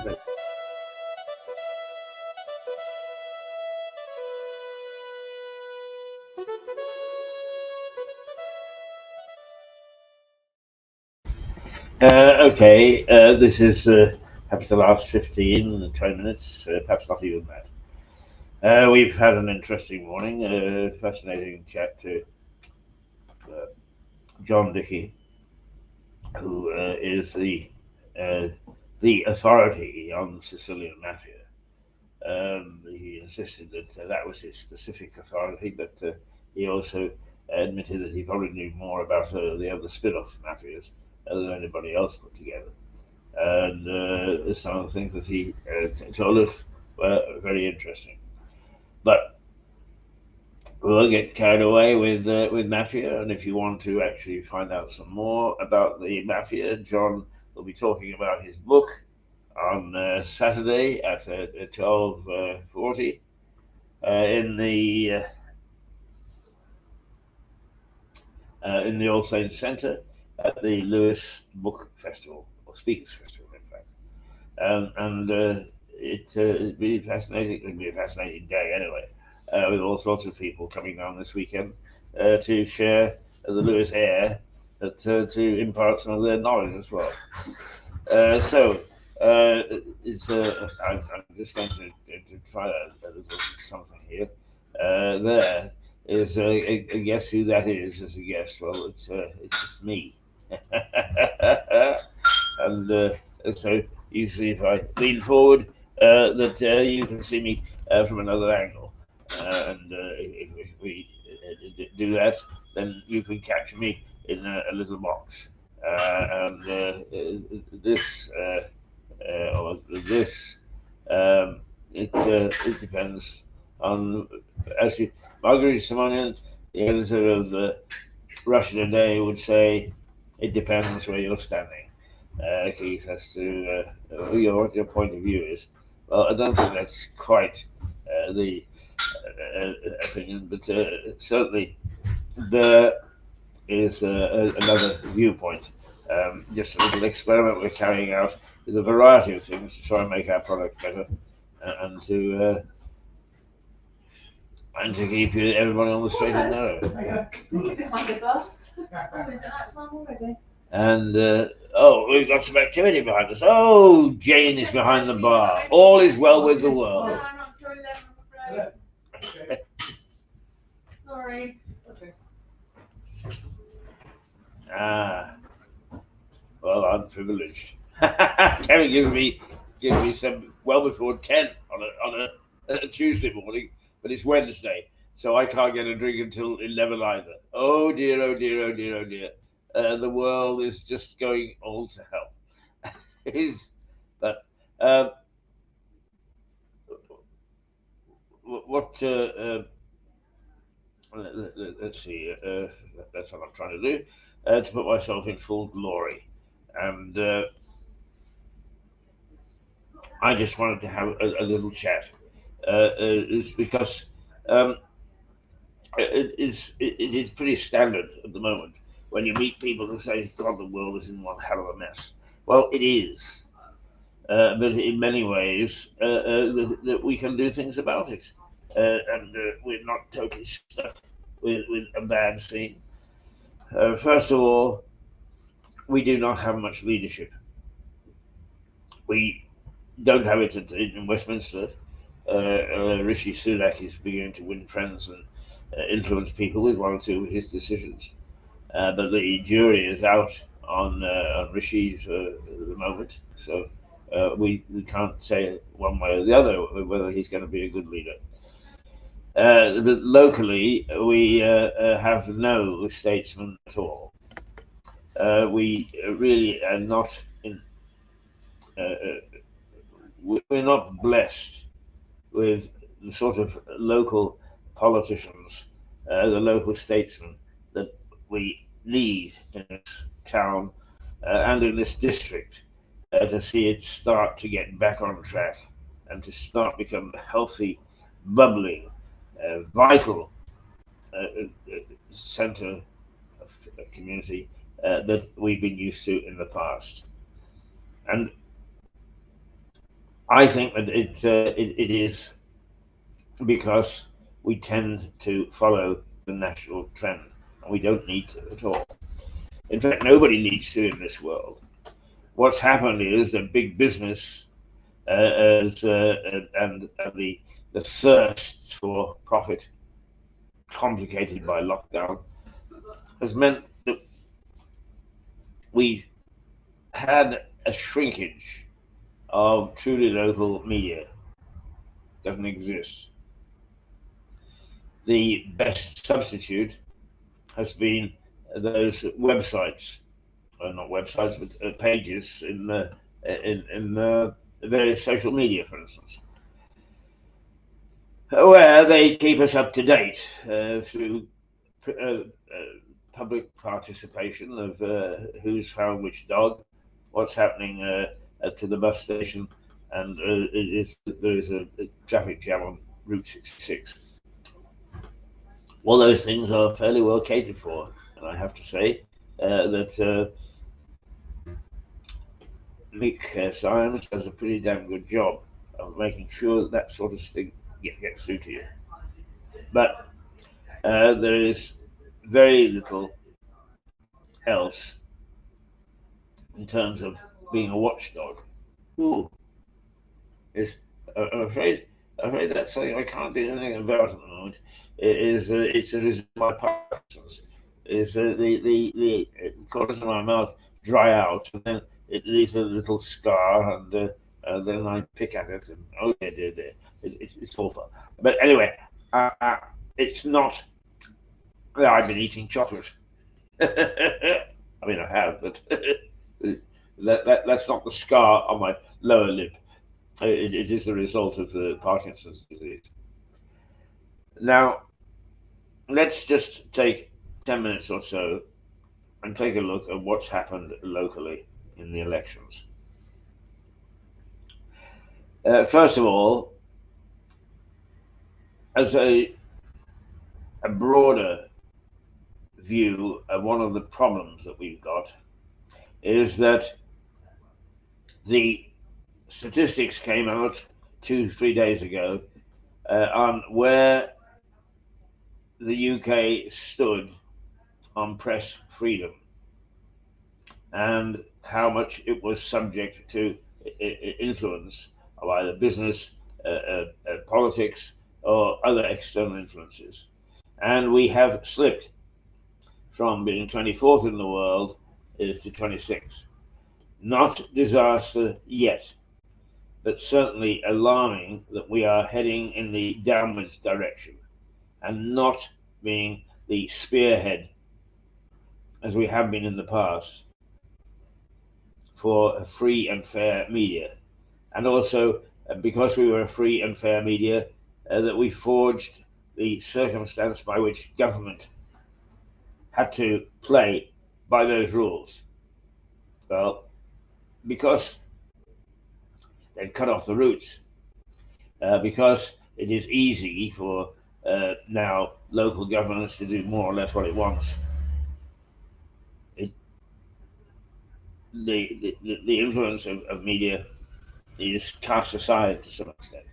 Okay, this is perhaps the last 15, 20 minutes, perhaps not even that. We've had an interesting morning, fascinating chat to John Dickey, who is the authority on the Sicilian mafia. He insisted that that was his specific authority, but he also admitted that he probably knew more about the other spin-off mafias than anybody else put together. And some of the things that he told us were very interesting. But we'll get carried away with mafia, and if you want to actually find out some more about the mafia, John will be talking about his book on Saturday at 12:40 in the All Saints Centre at the Lewis Book Festival, or Speakers Festival, in fact. And it'll be fascinating. It'll be a fascinating day anyway, with all sorts of people coming down this weekend to share the Lewis air, but to impart some of their knowledge as well. So I'm just going to try a little something here. There is a guess who that is as a guest. Well, it's just me. And so usually if I lean forward, that you can see me from another angle. And if we do that, then you can capture me in a little box. And this or this, it depends on, actually, Marguerite Simonian, the editor of Russia Today, would say it depends where you're standing, Keith, as to what your point of view is. Well, I don't think that's quite the opinion, but certainly there is another viewpoint. Just a little experiment we're carrying out with a variety of things to try and make our product better, and to keep everybody on the straight and narrow. Behind the glass. Oh, is it that time already? And we've got some activity behind us. Oh, Jane is behind the bar. All is well with the world. No, not till 11, I'm afraid. Sorry. Well, I'm privileged. Kevin gives me some well before 10 on a Tuesday morning, but it's Wednesday, so I can't get a drink until 11 either. Oh dear, oh dear, oh dear, oh dear. The world is just going all to hell. But what? Let's see. That's what I'm trying to do, to put myself in full glory, and I just wanted to have a little chat. Is because it is pretty standard at the moment when you meet people who say, "God, the world is in one hell of a mess." Well, it is, but in many ways, that we can do things about it, and we're not totally stuck with a bad scene. First of all, we do not have much leadership. We don't have it in Westminster. Rishi Sunak is beginning to win friends and influence people with one or two of his decisions. But the jury is out on Rishi at the moment, so we can't say one way or the other whether he's going to be a good leader. But locally, we have no statesman at all. We really are not in. We're not blessed with the sort of local politicians, the local statesmen that we need in this town and in this district to see it start to get back on track and to start become a healthy, bubbling, vital centre of community that we've been used to in the past. And I think that it is because we tend to follow the national trend, and we don't need to at all. In fact, nobody needs to in this world. What's happened is that big business and the thirst for profit, complicated by lockdown, has meant that we had a shrinkage of truly local media. Doesn't exist. The best substitute has been those websites, not websites, but pages in various social media, for instance, where they keep us up to date through uh, public participation of who's found which dog, what's happening to the bus station, and there is a traffic jam on Route 66. All those things are fairly well catered for, and I have to say that Mick Symes does a pretty damn good job of making sure that that sort of thing gets through to you. But there is very little else in terms of being a watchdog. Ooh, is I'm afraid that's something I can't do anything about at the moment. It's a result of my Parkinson's. Is the corners of my mouth dry out, and then it leaves a little scar, and then I pick at it, and oh dear. It's awful. But anyway, it's not that I've been eating chocolate. I mean, I have, but that's not the scar on my lower lip. It is the result of the Parkinson's disease. Now, let's just take 10 minutes or so and take a look at what's happened locally in the elections. First of all, as a broader view of one of the problems that we've got is that the statistics came out 2-3 days ago on where the UK stood on press freedom and how much it was subject to influence of either business, politics, or other external influences. And we have slipped from being 24th in the world is to 26th. Not disaster yet, but certainly alarming that we are heading in the downwards direction and not being the spearhead as we have been in the past for a free and fair media. And also, because we were a free and fair media, that we forged the circumstance by which government had to play by those rules. Well, because they've cut off the roots, because it is easy for now local governments to do more or less what it wants. The influence of media is cast aside to some extent.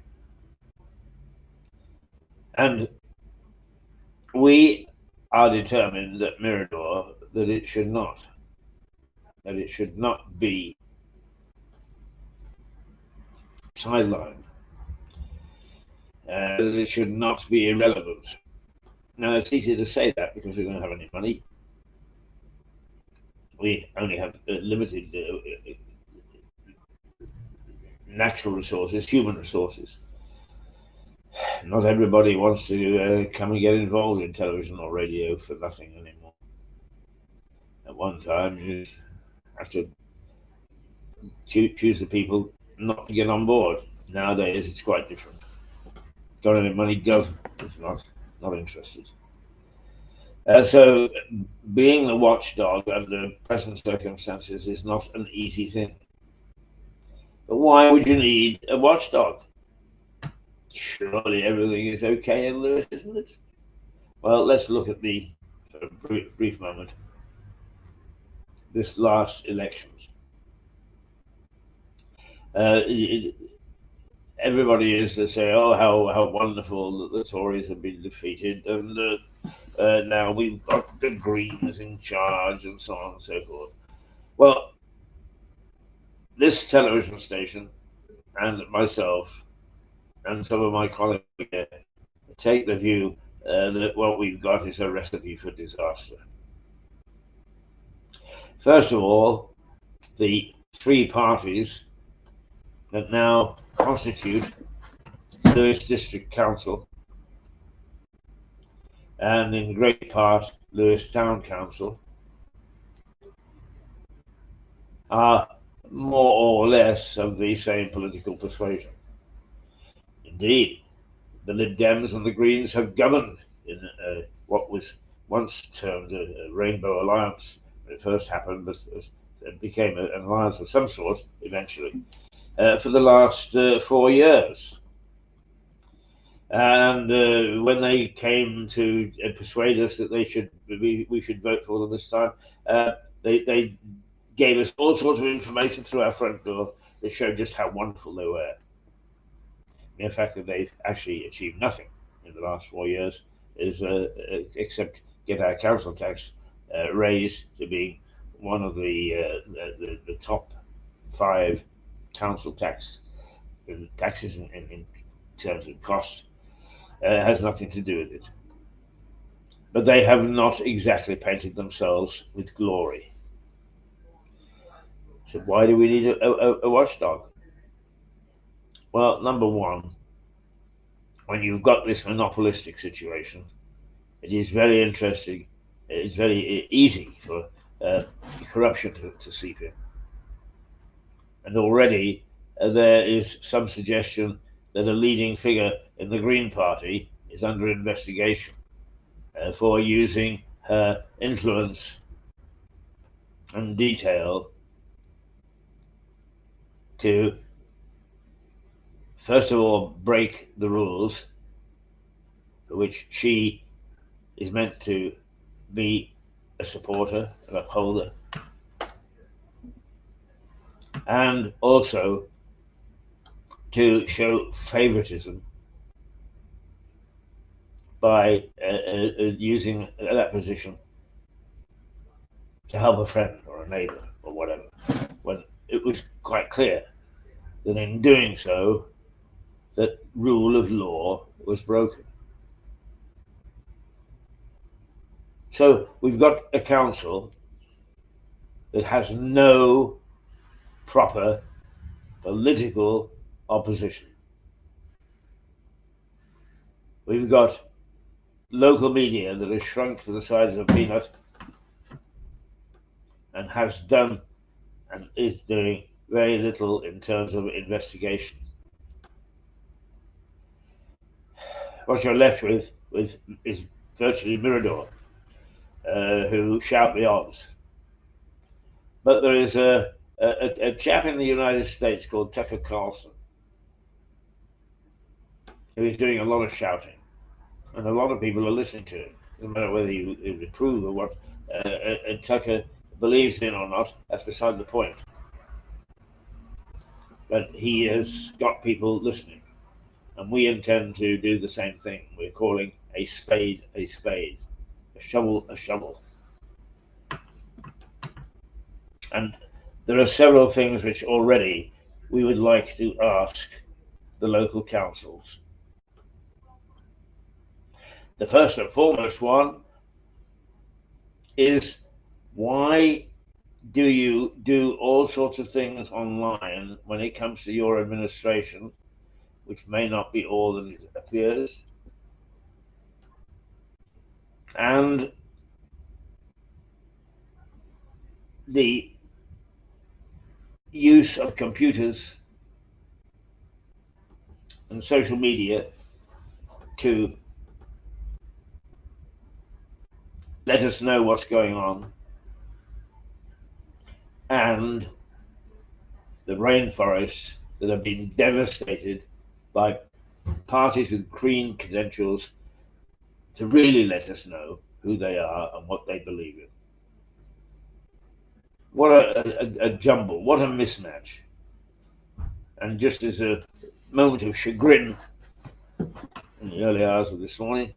And we are determined that Mirador, that it should not be sidelined, that it should not be irrelevant. Now, it's easy to say that because we don't have any money. We only have limited natural resources, human resources. Not everybody wants to come and get involved in television or radio for nothing anymore. At one time, you have to choose the people not to get on board. Nowadays, it's quite different. Got any money? Go. If not interested. So, being the watchdog under present circumstances is not an easy thing. But why would you need a watchdog? Surely everything is okay in Lewis, isn't it? Well, let's look at the, for a brief moment, this last elections. everybody is to say, oh, how wonderful that the Tories have been defeated, and now we've got the Greens in charge, and so on and so forth. Well, this television station and myself and some of my colleagues here take the view that what we've got is a recipe for disaster. First of all, the three parties that now constitute Lewes District Council and in great part Lewes Town Council are more or less of the same political persuasion. Indeed, the Lib Dems and the Greens have governed in what was once termed a Rainbow Alliance when it first happened, but it became an alliance of some sort eventually, for the last 4 years. And when they came to persuade us that we should vote for them this time, they gave us all sorts of information through our front door that showed just how wonderful they were. The fact that they've actually achieved nothing in the last 4 years is except get our council tax raised to being one of the top 5 council taxes in terms of cost. Has nothing to do with it. But they have not exactly painted themselves with glory. So why do we need a watchdog? Well, number one, when you've got this monopolistic situation, it is very interesting. It's very easy for corruption to seep in. And already there is some suggestion that a leading figure in the Green Party is under investigation for using her influence and detail to, first of all, break the rules for which she is meant to be a supporter, an upholder, and also to show favoritism by using that position to help a friend or a neighbor or whatever, when it was quite clear that in doing so, that rule of law was broken. So we've got a council that has no proper political opposition. We've got local media that has shrunk to the size of a peanut and has done and is doing very little in terms of investigation. What you're left with is virtually Mirador, who shout the odds. But there is a chap in the United States called Tucker Carlson who is doing a lot of shouting, and a lot of people are listening to it. No matter whether you approve of what Tucker believes in or not, that's beside the point. But he has got people listening, and we intend to do the same thing. We're calling a spade a spade, a shovel a shovel. And there are several things which already we would like to ask the local councils. The first and foremost one is, why do you do all sorts of things online when it comes to your administration, which may not be all that it appears? And the use of computers and social media to let us know what's going on, and the rainforests that have been devastated by parties with green credentials, to really let us know who they are and what they believe in. What a jumble, what a mismatch. And just as a moment of chagrin in the early hours of this morning,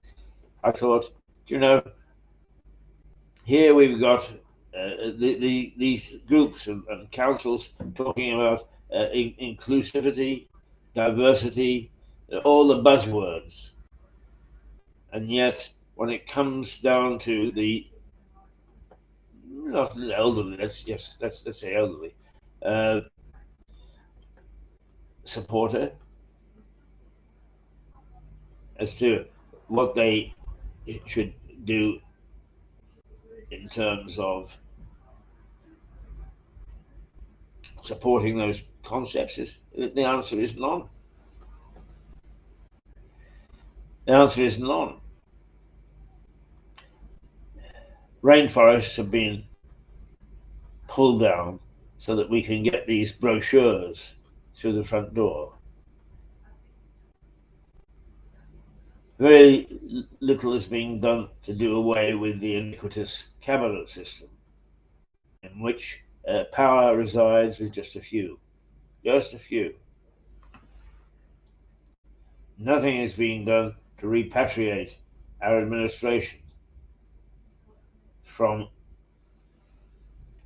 I thought, here we've got these groups and councils talking about inclusivity, diversity, all the buzzwords. And yet, when it comes down to the not elderly, let's say elderly supporter, as to what they should do in terms of supporting those concepts, the answer is none. The answer is none. Rainforests have been pulled down so that we can get these brochures through the front door. Very little is being done to do away with the iniquitous cabinet system, in which power resides with just a few. Just a few. Nothing is being done to repatriate our administration from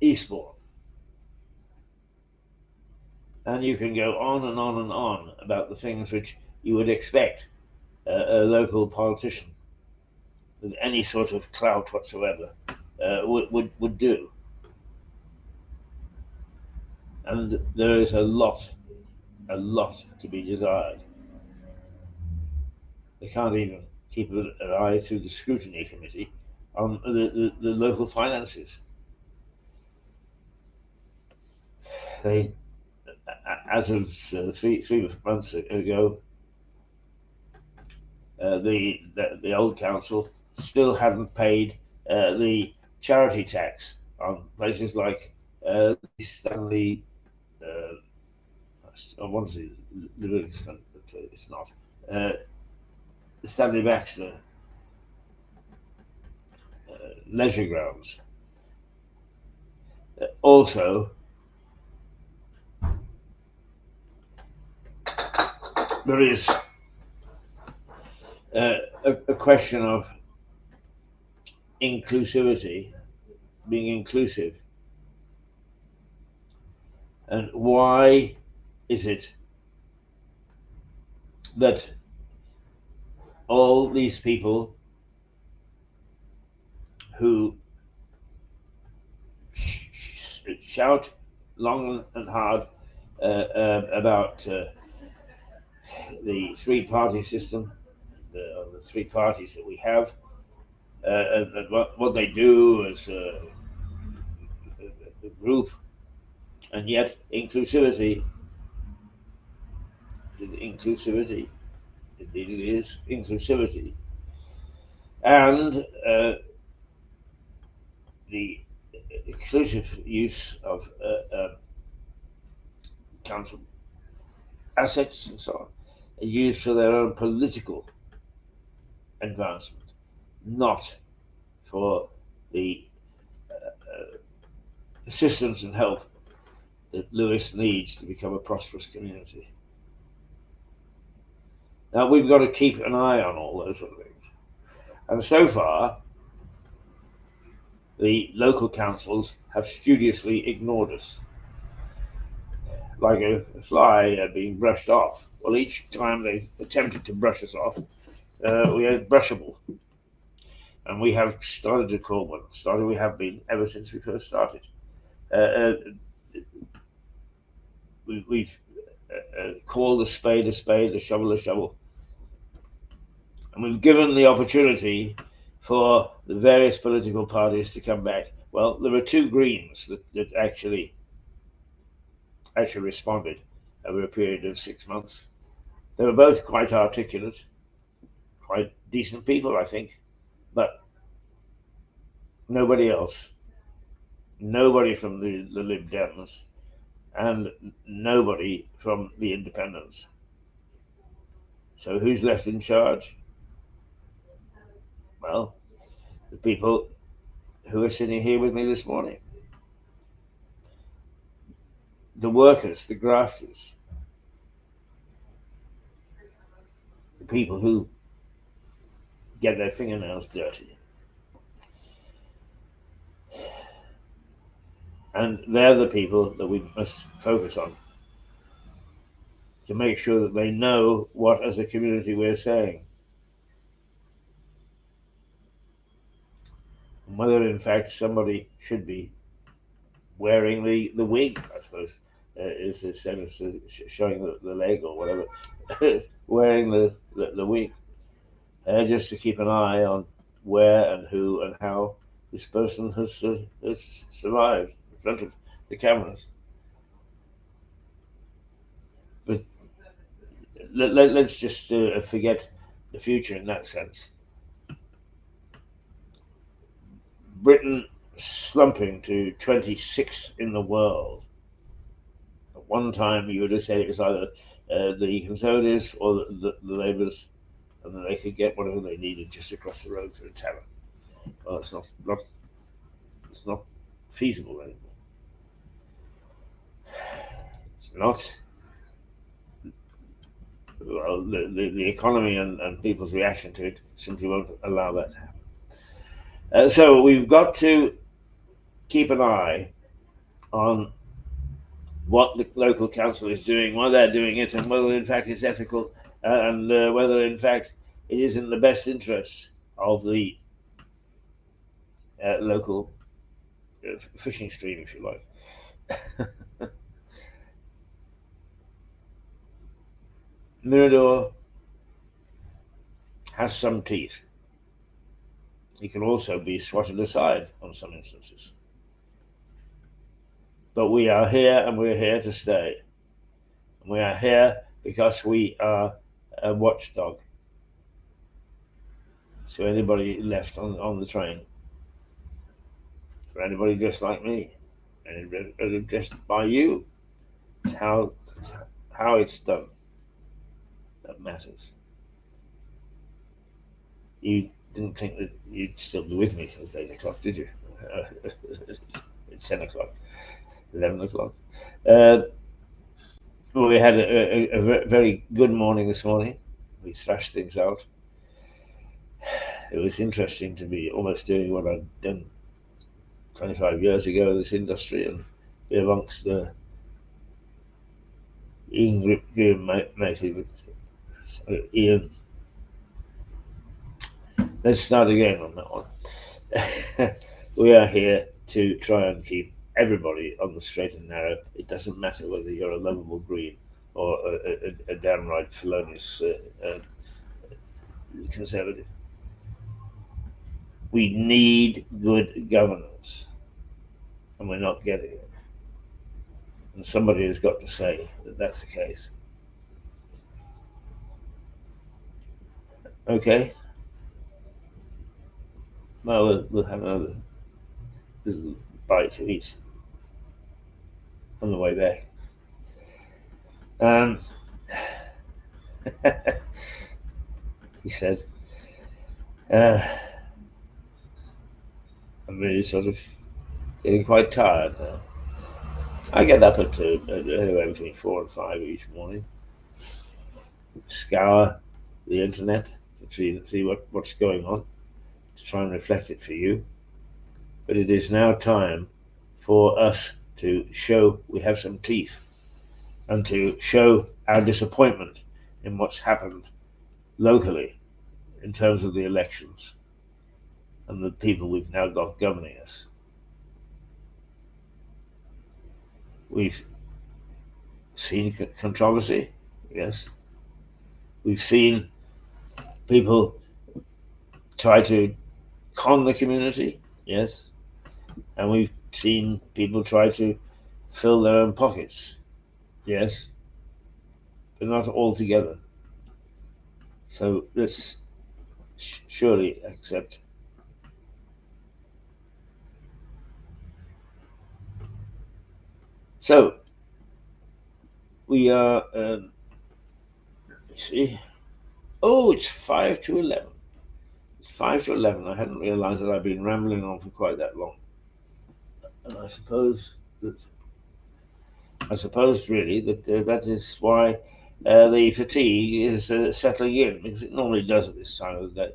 Eastbourne. And you can go on and on and on about the things which you would expect a local politician with any sort of clout whatsoever would do. And there is a lot to be desired. They can't even keep an eye through the scrutiny committee on the local finances. They, as of 3 months ago, the old council still hadn't paid the charity tax on places like Stanley. I want to say Livingston, but it's not. Stanley Baxter leisure grounds. Also, there is a question of inclusivity, being inclusive, and why is it that all these people who shout long and hard about the three-party system, the three parties that we have, and what they do as a group, and yet inclusivity, indeed it is inclusivity, and the exclusive use of council assets and so on are used for their own political advancement, not for the assistance and help that Lewis needs to become a prosperous community. Now, we've got to keep an eye on all those sort of things. And so far, the local councils have studiously ignored us, like a fly being brushed off. Well, each time they attempted to brush us off, we are brushable. And we have started to call one. We have been ever since we first started. We've called a spade, a shovel, a shovel. And we've given the opportunity for the various political parties to come back. Well, there were two Greens that actually responded over a period of 6 months. They were both quite articulate, quite decent people, I think, but nobody else. Nobody from the Lib Dems and nobody from the Independents. So who's left in charge? Well, the people who are sitting here with me this morning. The workers, the grafters. people who get their fingernails dirty. And they're the people that we must focus on to make sure that they know what, as a community, we're saying. And whether, in fact, somebody should be wearing the wig, I suppose, is the same as showing the leg or whatever, wearing the wig, just to keep an eye on where and who and how this person has survived in front of the cameras. But let's just forget the future in that sense. Britain slumping to 26th in the world. At one time, you would have said it was either the Conservatives or the Labours, and then they could get whatever they needed just across the road for a tavern. Well, it's not feasible anymore. It's not. Well, the economy and people's reaction to it simply won't allow that to happen. So we've got to keep an eye on what the local council is doing, why they're doing it, and whether in fact it's ethical, and whether in fact it is in the best interests of the local fishing stream, if you like. Mirador has some teeth. He can also be swatted aside on some instances. But we are here, and we're here to stay. And we are here because we are a watchdog. So anybody left on the train, for anybody just like me, and just by you, it's how it's done that matters. You didn't think that you'd still be with me at 8 o'clock, did you? At 10 o'clock, 11 o'clock. Well, we had a very good morning this morning. We thrashed things out. It was interesting to be almost doing what I'd done 25 years ago in this industry and be amongst the Ian Ian. Let's start again on that one. We are here to try and keep everybody on the straight and narrow. It doesn't matter whether you're a lovable green or a downright felonious conservative. We need good governance, and we're not getting it. And somebody has got to say that that's the case. Okay? Well, we'll have another little bite to eat on the way back. He said, I'm really sort of getting quite tired now. I get up at anywhere between 4 and 5 each morning, scour the internet to see what's going on, to try and reflect it for you. But it is now time for us to show we have some teeth and to show our disappointment in what's happened locally in terms of the elections and the people we've now got governing us. We've seen controversy, yes. We've seen people try to con the community, yes. And we've seen people try to fill their own pockets, yes. But not all together. So let's surely accept. So we are, let me see. Oh, it's 5 to 11. It's 5 to 11. I hadn't realized that I've been rambling on for quite that long. And I suppose really that that is why the fatigue is settling in, because it normally does at this time of the day,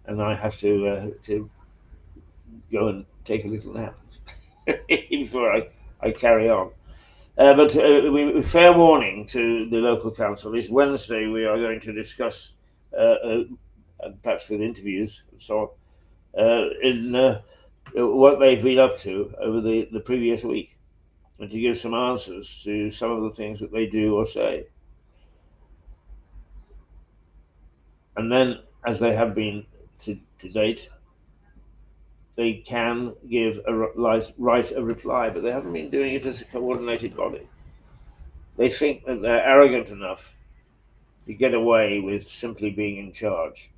and I have to go and take a little nap before I carry on. But fair warning to the local council is Wednesday we are going to discuss, perhaps with interviews and so on, in what they've been up to over the previous week, and to give some answers to some of the things that they do or say. And then, as they have been to date, they can write a reply, but they haven't been doing it as a coordinated body. They think that they're arrogant enough to get away with simply being in charge.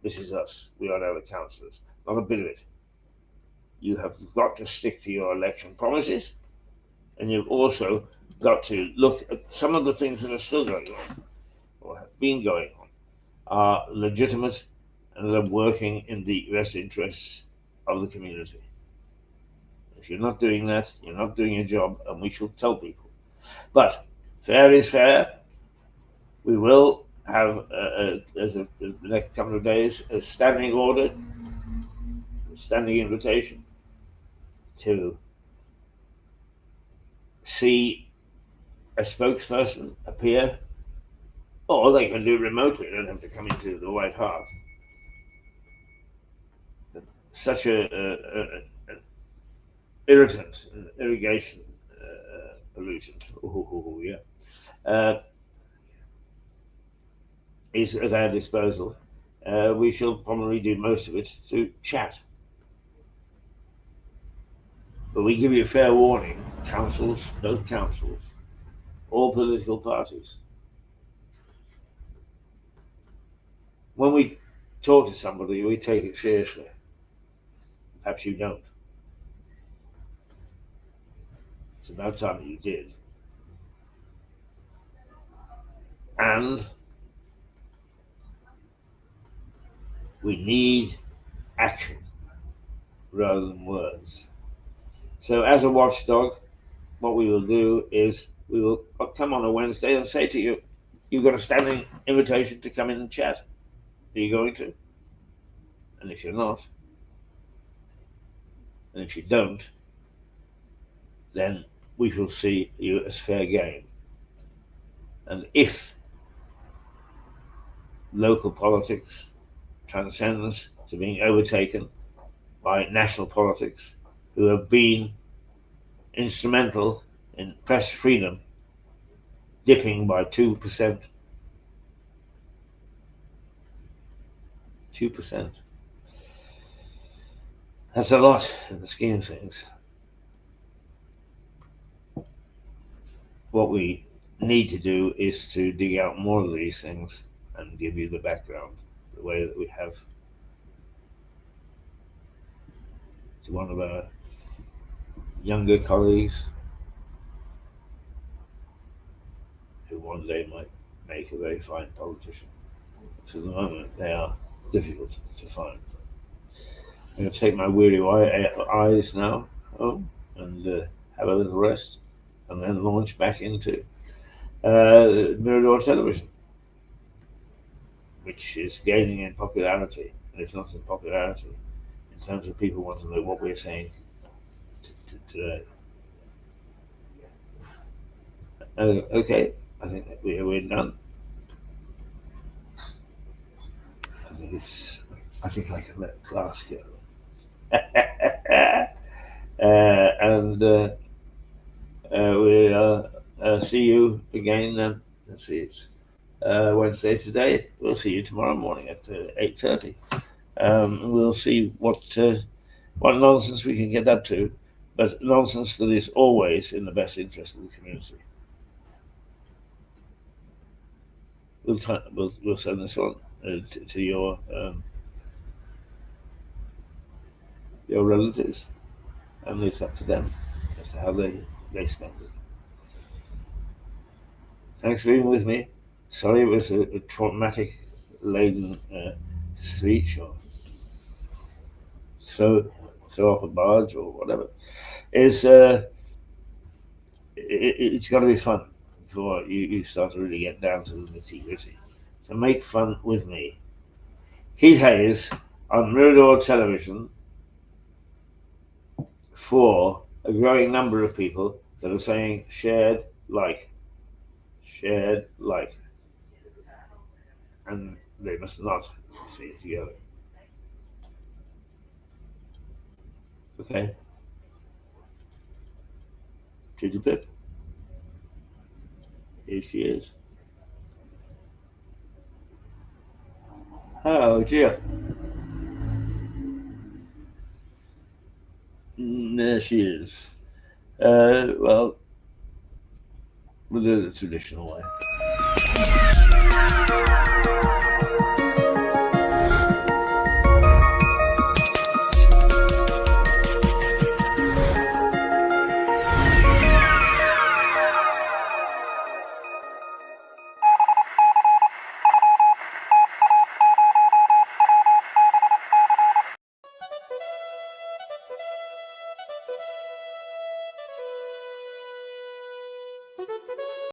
This is us. We are now the councillors. Not a bit of it. You have got to stick to your election promises, and you've also got to look at some of the things that are still going on, or have been going on, are legitimate and are working in the best interests of the community. If you're not doing that, you're not doing your job, and we shall tell people. But fair is fair. We will have, as the next couple of days, a standing order, a standing invitation to see a spokesperson appear, or they can do it remotely. They don't have to come into the White Hart. Such an irritant, irrigation pollutant, is at our disposal. We shall probably do most of it through chat. But we give you fair warning, councils, both councils, all political parties. When we talk to somebody, we take it seriously. Perhaps you don't. It's about time that you did. And we need action rather than words. So as a watchdog, what we will do is we will come on a Wednesday and say to you, you've got a standing invitation to come in and chat. Are you going to? And if you're not, and if you don't, then we shall see you as fair game. And if local politics transcends to being overtaken by national politics, who have been instrumental in press freedom dipping by 2%. 2%. That's a lot in the scheme of things. What we need to do is to dig out more of these things and give you the background, the way that we have to one of our younger colleagues who one day might make a very fine politician. So at the moment they are difficult to find. I'm going to take my weary eyes now home and have a little rest, and then launch back into Mirador television, which is gaining in popularity, and if not in popularity, in terms of people want to know what we're saying today. Okay, I think that we're done. I think I can let class go. And we'll see you again. Let's see, it's Wednesday today. We'll see you tomorrow morning at 8:30. We'll see what nonsense we can get up to, but nonsense that is always in the best interest of the community. We'll send this on to your relatives, and it's up to them as to how they spend it. Thanks for being with me. Sorry it was a traumatic laden speech, or throw off a barge or whatever. It's got to be fun before you start to really get down to the nitty-gritty. So make fun with me. Keith Hayes on Mirador television for a growing number of people that are saying shared like, and they must not say it together. Okay. Titty Pip. Here she is. Oh dear. There she is. Well, we'll do it the traditional way.